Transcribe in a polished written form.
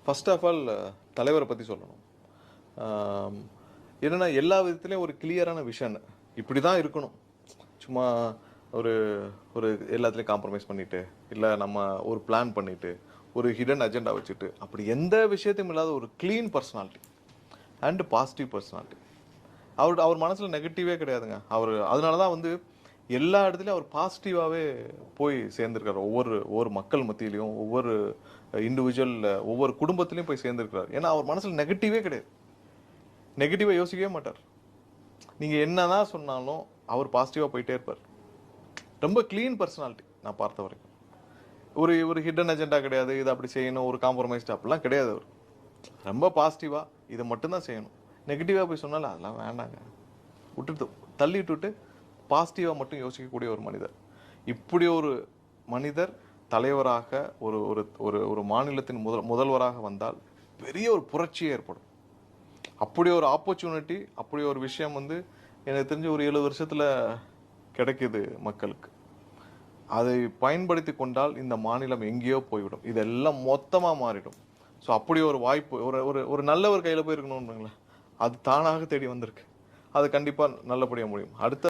First of all தலைவரை பற்றி சொல்லணும். என்னென்னா எல்லா விதத்துலேயும் ஒரு கிளியரான விஷன் இப்படி தான் இருக்கணும். சும்மா ஒரு ஒரு எல்லாத்துலேயும் காம்ப்ரமைஸ் பண்ணிவிட்டு, இல்லை நம்ம ஒரு பிளான் பண்ணிவிட்டு, ஒரு ஹிடன் அஜெண்டா வச்சுட்டு, அப்படி எந்த விஷயத்தையும் இல்லாத ஒரு clean personality and positive personality. அவர் மனசில் நெகட்டிவே கிடையாதுங்க. அதனால தான் வந்து எல்லா இடத்துலையும் அவர் பாசிட்டிவாகவே போய் சேர்ந்துருக்காரு. ஒவ்வொரு மக்கள் மத்தியிலையும், ஒவ்வொரு இண்டிவிஜுவல், ஒவ்வொரு குடும்பத்திலையும் போய் சேர்ந்துருக்கிறார். ஏன்னா அவர் மனசில் நெகட்டிவே கிடையாது. நெகட்டிவாக யோசிக்கவே மாட்டார். நீங்கள் என்ன தான் சொன்னாலும் அவர் பாசிட்டிவாக போயிட்டே இருப்பார். ரொம்ப க்ளீன் பர்சனாலிட்டி நான் பார்த்த வரைக்கும். ஒரு ஹிடன் அஜெண்டா கிடையாது, இதை அப்படி செய்யணும், ஒரு காம்ப்ரமைஸ்ட் அப்படிலாம் கிடையாது. அவர் ரொம்ப பாசிட்டிவாக இதை மட்டும்தான் செய்யணும். நெகட்டிவாக போய் சொன்னாலும் அதெல்லாம் வேண்டாங்க, விட்டுட்டு தள்ளி விட்டுட்டு பாசிட்டிவாக மட்டும் யோசிக்கக்கூடிய ஒரு மனிதர். இப்படி ஒரு மனிதர் தலைவராக ஒரு ஒரு ஒரு மாநிலத்தின் முதல்வராக வந்தால் பெரிய ஒரு புரட்சியே ஏற்படும். அப்படி ஒரு ஆப்பர்ச்சுனிட்டி, அப்படி ஒரு விஷயம் வந்து எனக்கு தெரிஞ்சு ஒரு 7 வருஷத்தில் கிடைக்குது மக்களுக்கு. அதை பயன்படுத்தி கொண்டால் இந்த மாநிலம் எங்கேயோ போய்விடும். இதெல்லாம் மொத்தமாக மாறிடும். ஸோ அப்படி ஒரு வாய்ப்பு ஒரு நல்லவர் கையில் போய் இருக்கணும்னுங்களேன், அது தானாக தேடி வந்திருக்கு. அது கண்டிப்பாக நல்லபடியாக முடியும். அடுத்த